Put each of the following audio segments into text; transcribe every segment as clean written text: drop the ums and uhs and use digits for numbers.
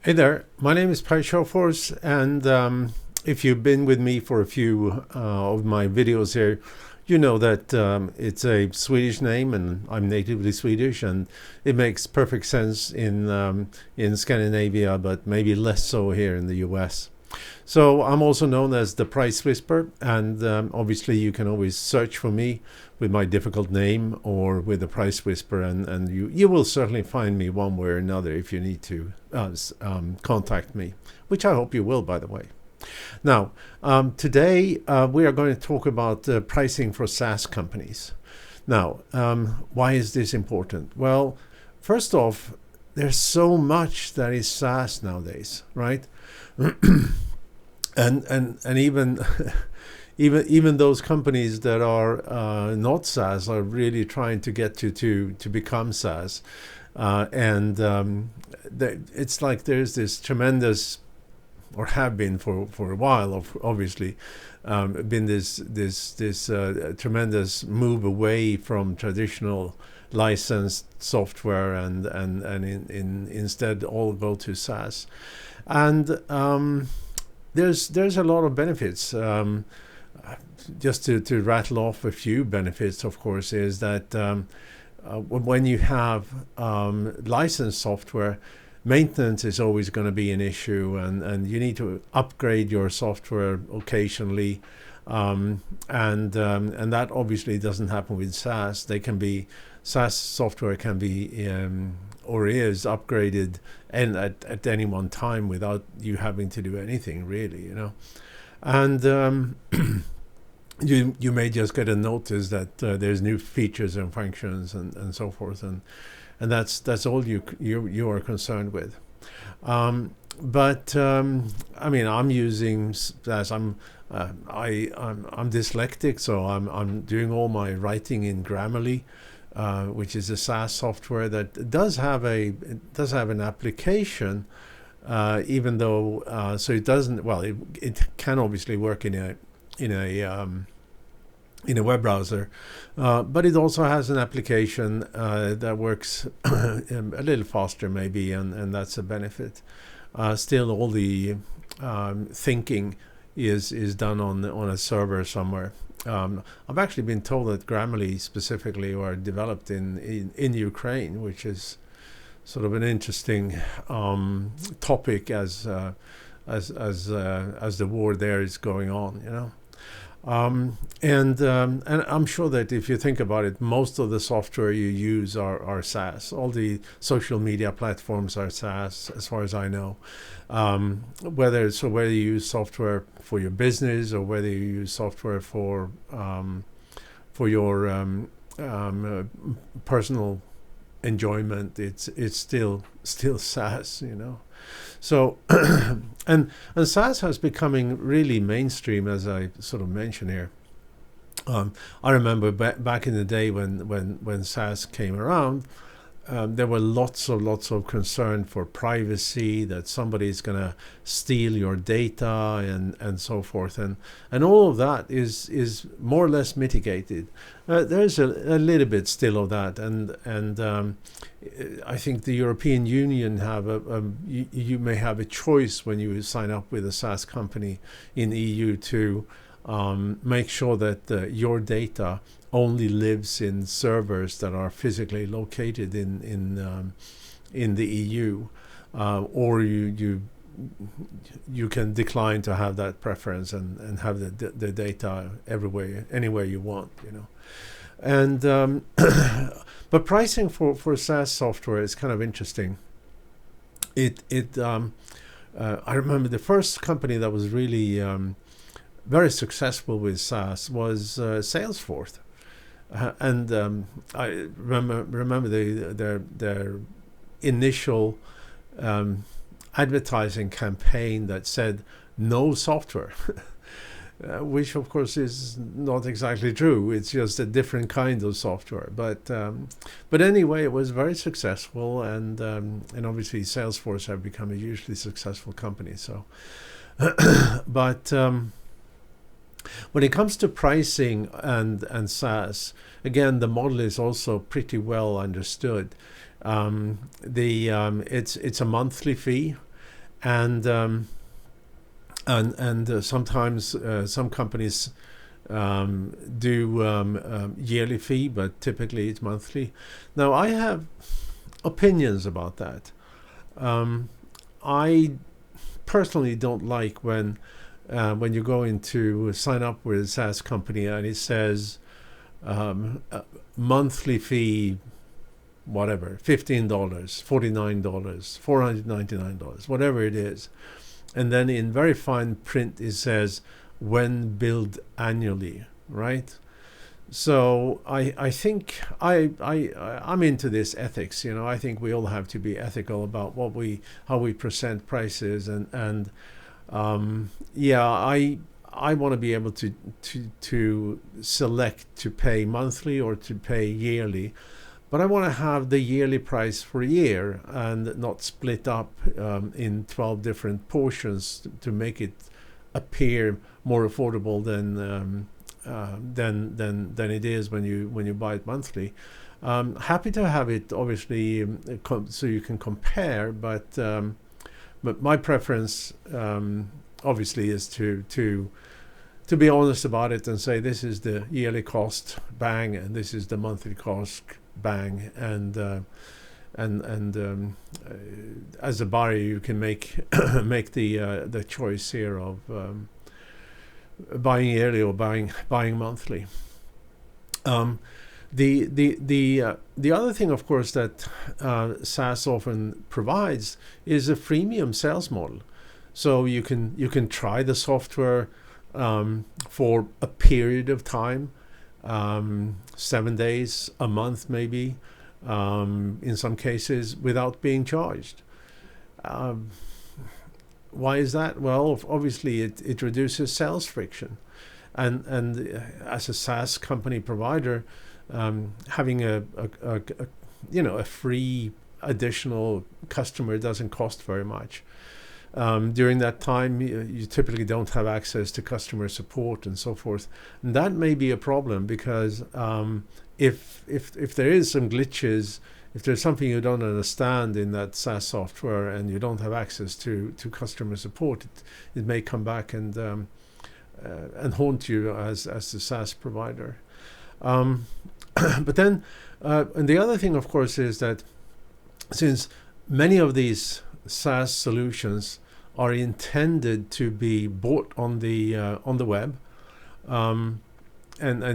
Hey there, my name is sjofors, and if you've been with me for a few of my videos here, you know that it's a Swedish name, and I'm natively Swedish, and it makes perfect sense in Scandinavia, but maybe less so here in the US. So I'm also known as the Price Whisperer, and obviously you can always search for me with my difficult name or with the Price Whisperer, and you will certainly find me one way or another if you need to contact me, which I hope you will, by the way. Now, today we are going to talk about pricing for SaaS companies. Now, why is this important? Well, first off, there's so much that is SaaS nowadays, right? and even even those companies that are not SaaS are really trying to get to become SaaS, it's like there's this tremendous, or have been for a while, obviously, been this tremendous move away from traditional licensed software and instead all go to SaaS, and there's a lot of benefits. Just to rattle off a few benefits, of course, is that when you have licensed software, maintenance is always going to be an issue, and you need to upgrade your software occasionally, and that obviously doesn't happen with SaaS. SaaS software can be or is upgraded and at any one time without you having to do anything really, and you may just get a notice that there's new features and functions and so forth, and that's all you are concerned with. But I mean, I'm using SaaS. I'm dyslexic, so I'm doing all my writing in Grammarly, which is a SaaS software that does have an application, even though so it doesn't. Well, it can obviously work in a web browser, but it also has an application that works a little faster, maybe, and that's a benefit. Still, all the thinking is done on a server somewhere. I've actually been told that Grammarly specifically were developed in Ukraine, which is sort of an interesting topic as the war there is going on, and I'm sure that if you think about it, most of the software you use are SaaS. All the social media platforms are SaaS, as far as I know. Whether you use software for your business or whether you use software for your personal enjoyment, it's still SaaS, So and SaaS has becoming really mainstream, as I sort of mentioned here. I remember back in the day when SaaS came around, there were lots of concern for privacy, that somebody's going to steal your data and so forth, and all of that is more or less mitigated. There's a little bit still of that, and I think the European Union have you may have a choice when you sign up with a SaaS company in the EU to make sure that your data only lives in servers that are physically located in the EU, or you can decline to have that preference and have the data anywhere you want, And but pricing for SaaS software is kind of interesting. I remember the first company that was really very successful with SaaS was Salesforce. And I remember their initial advertising campaign that said no software, which of course is not exactly true. It's just a different kind of software. But anyway, it was very successful, and obviously Salesforce have become a hugely successful company. So, but when it comes to pricing and SaaS, again, the model is also pretty well understood. It's a monthly fee, and sometimes some companies do yearly fee, but typically it's monthly. Now I have opinions about that. I personally don't like when you go into sign up with a SaaS company and it says monthly fee, whatever, $15, $49, $499, whatever it is. And then in very fine print it says when billed annually, right? So I think I'm into this ethics. I think we all have to be ethical about how we present prices, and I want to be able to select to pay monthly or to pay yearly, but I want to have the yearly price for a year and not split up in 12 different portions to make it appear more affordable than it is when you buy it monthly. Happy to have it, obviously, so you can compare, but my preference obviously is to be honest about it and say this is the yearly cost, bang, and this is the monthly cost, bang, and as a buyer you can make make the choice here of buying yearly or buying monthly. The other thing, of course, that SaaS often provides is a freemium sales model. So you can try the software for a period of time, 7 days, a month maybe, in some cases, without being charged. Why is that? Well, obviously it reduces sales friction, and as a SaaS company provider, having a free additional customer doesn't cost very much. During that time, you typically don't have access to customer support and so forth, and that may be a problem because if there is some glitches, if there's something you don't understand in that SaaS software and you don't have access to customer support, it may come back and haunt you as the SaaS provider. But then, and the other thing, of course, is that since many of these SaaS solutions are intended to be bought on the web, and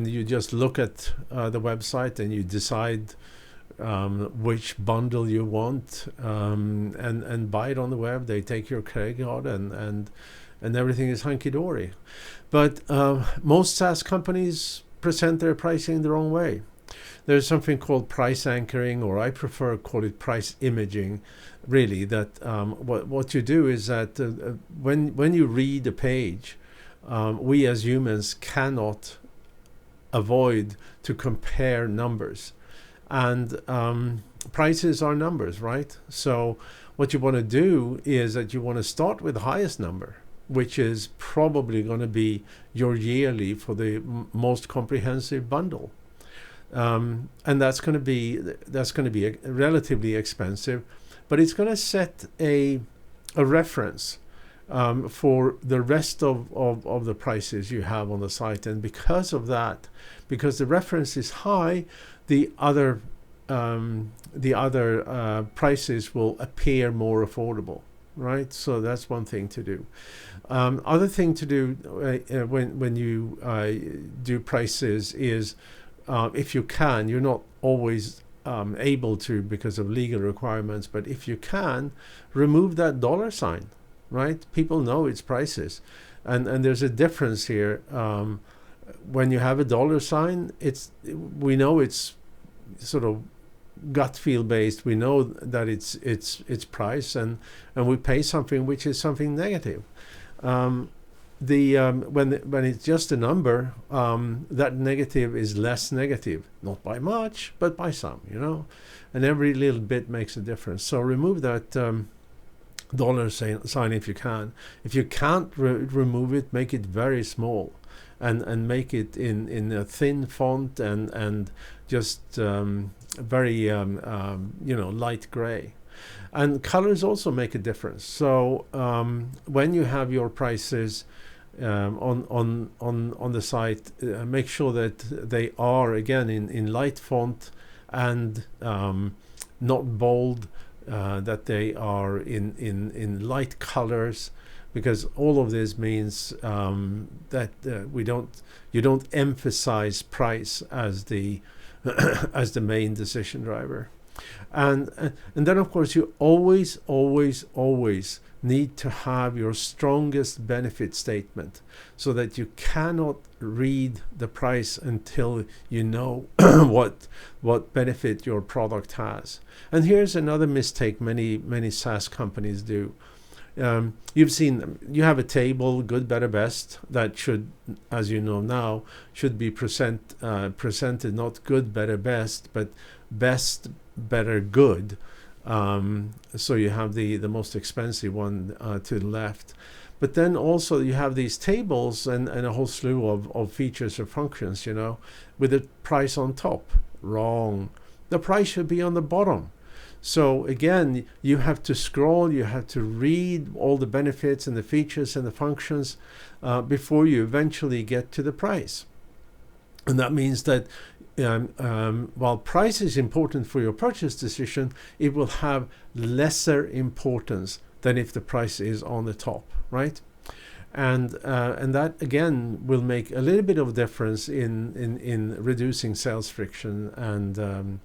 you just look at the website and you decide which bundle you want, and buy it on the web. They take your credit card and everything is hunky-dory. But most SaaS companies present their pricing the wrong way. There's something called price anchoring, or I prefer call it price imaging, really, that what you do is that when you read a page, we as humans cannot avoid to compare numbers. And prices are numbers, right? So what you want to do is that you want to start with the highest number, which is probably going to be your yearly for the most comprehensive bundle, and that's going to be relatively expensive, but it's going to set a reference for the rest of the prices you have on the site, and because of that, because the reference is high, the other prices will appear more affordable, right? So that's one thing to do. Other thing to do when you do prices is, if you can, you're not always able to because of legal requirements, but if you can, remove that dollar sign, right? People know it's prices, and there's a difference here. When you have a dollar sign, we know it's sort of gut feel based. We know that it's price, and we pay something which is something negative. When it's just a number, that negative is less negative, not by much, but by some, and every little bit makes a difference. So remove that dollar sign if you can. If you can't remove it, make it very small, and make it in a thin font and just very light gray. And colors also make a difference. So when you have your prices on the site, make sure that they are again in light font and not bold, that they are in light colors, because all of this means that you don't emphasize price as the as the main decision driver. And then of course you always need to have your strongest benefit statement, so that you cannot read the price until you know what benefit your product has. And here's another mistake many SaaS companies do. You have a table, good, better, best, that should, as you know now, should be presented not good, better, best, but best, better, good. So you have the most expensive one to the left. But then also you have these tables and a whole slew of features or functions, with the price on top. Wrong. The price should be on the bottom. So again, you have to scroll, you have to read all the benefits and the features and the functions before you eventually get to the price. And that means that while price is important for your purchase decision, it will have lesser importance than if the price is on the top, right? And that again will make a little bit of difference in reducing sales friction and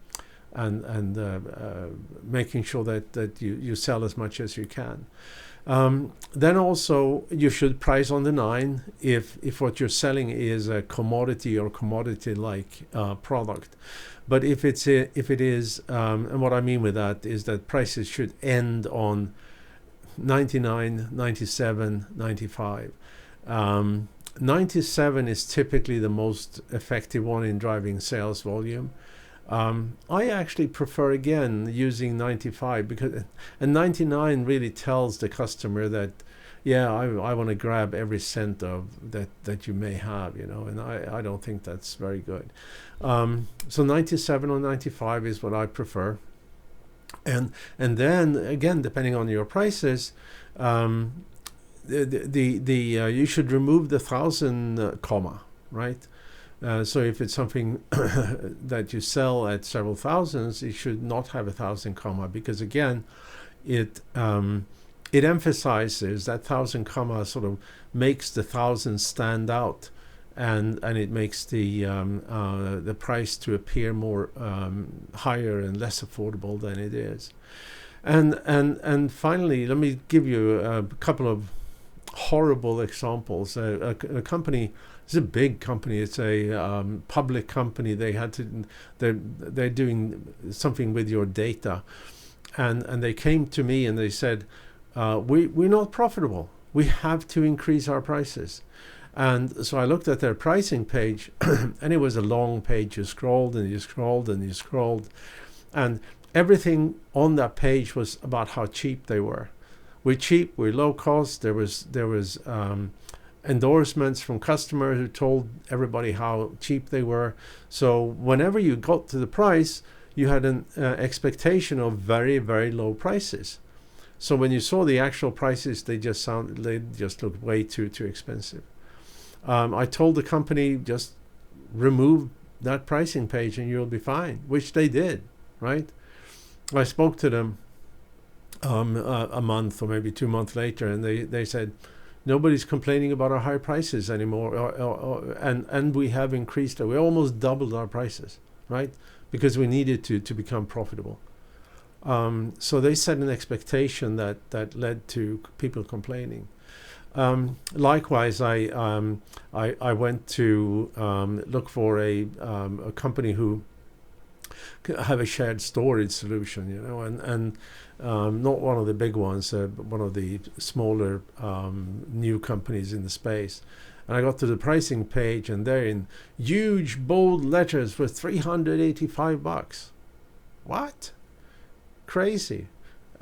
making sure that you sell as much as you can. Then also you should price on the 9 if what you're selling is a commodity or commodity-like product. But if it is, and what I mean with that is that prices should end on 99, 97, 95. 97 is typically the most effective one in driving sales volume. I actually prefer again using 95 and 99 really tells the customer that, yeah, I want to grab every cent of that you may have, and I don't think that's very good. So 97 or 95 is what I prefer. And then again, depending on your prices, you should remove the 1,000 comma, right? So if it's something that you sell at several thousands, it should not have 1,000 comma, because again, it emphasizes that 1,000 comma sort of makes the 1,000 stand out, and it makes the price to appear more higher and less affordable than it is. And finally, let me give you a couple of horrible examples. A company. It's a big company. It's a public company. They're doing something with your data, and they came to me and they said, we're not profitable. We have to increase our prices. And so I looked at their pricing page, and it was a long page. You scrolled and you scrolled and you scrolled, and everything on that page was about how cheap they were. We're cheap. We're low cost. There was endorsements from customers who told everybody how cheap they were. So whenever you got to the price, you had an expectation of very, very low prices. So when you saw the actual prices, they just looked way too expensive. I told the company, just remove that pricing page and you'll be fine, which they did, right? I spoke to them a month or maybe 2 months later, and they said, nobody's complaining about our high prices anymore, and we have increased it. We almost doubled our prices, right? Because we needed to become profitable. So they set an expectation that led to people complaining. Likewise, I went to look for a company who have a shared storage solution, and not one of the big ones, but one of the smaller new companies in the space. And I got to the pricing page, and they're in huge bold letters for $385. What? Crazy.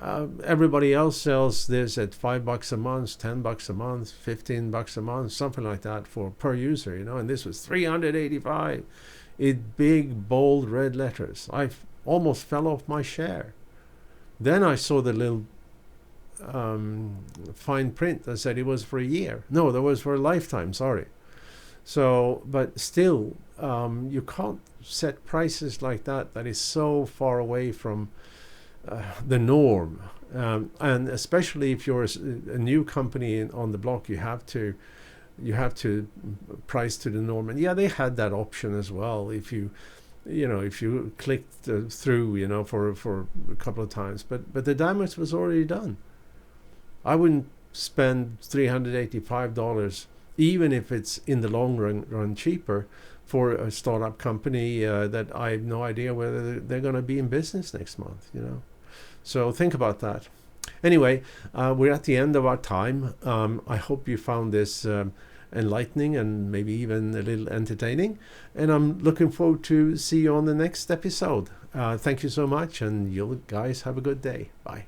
Everybody else sells this at $5 a month, $10 a month, $15 a month, something like that per user, and this was $385 in big bold red letters. I almost fell off my chair. Then I saw the little fine print that said it was for a year. No, that was for a lifetime, sorry. So, but still, you can't set prices like that is so far away from the norm. And especially if you're a new company on the block, you have to price to the norm. And yeah, they had that option as well. If you clicked through, for a couple of times, but the damage was already done. I wouldn't spend $385, even if it's in the long run cheaper, for a startup company that I have no idea whether they're going to be in business next month. So think about that. Anyway, we're at the end of our time. I hope you found this enlightening and maybe even a little entertaining. And I'm looking forward to see you on the next episode. Thank you so much, and you guys have a good day. Bye.